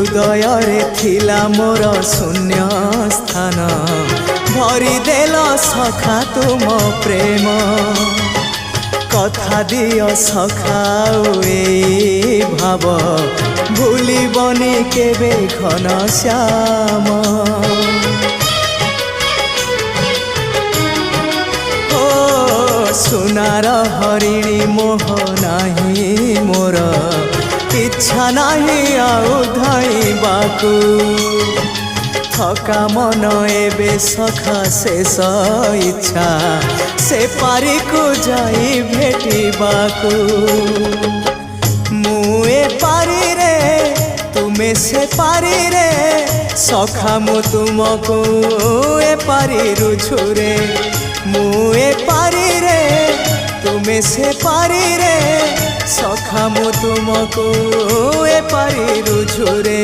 हृदय थिला मोर शून्य स्थान भरी देल सखा तुम प्रेम कथा दियो सखाओ ए भाव भूलिबनी केबे घन श्याम सुनार हरिणी मोह नाही मोर इच्छा नहीं आउ धाइबाकू थका मन एबे सखा शेष इच्छा से पारी को जाई भेटिबाकू मुए पारी रे तुमे से पारी रे सखा मु तुमको ए पारी रुझुरे मुए पारी रे तुमे से पारी रे सखा मु तुमको ए पारी रुझुरे।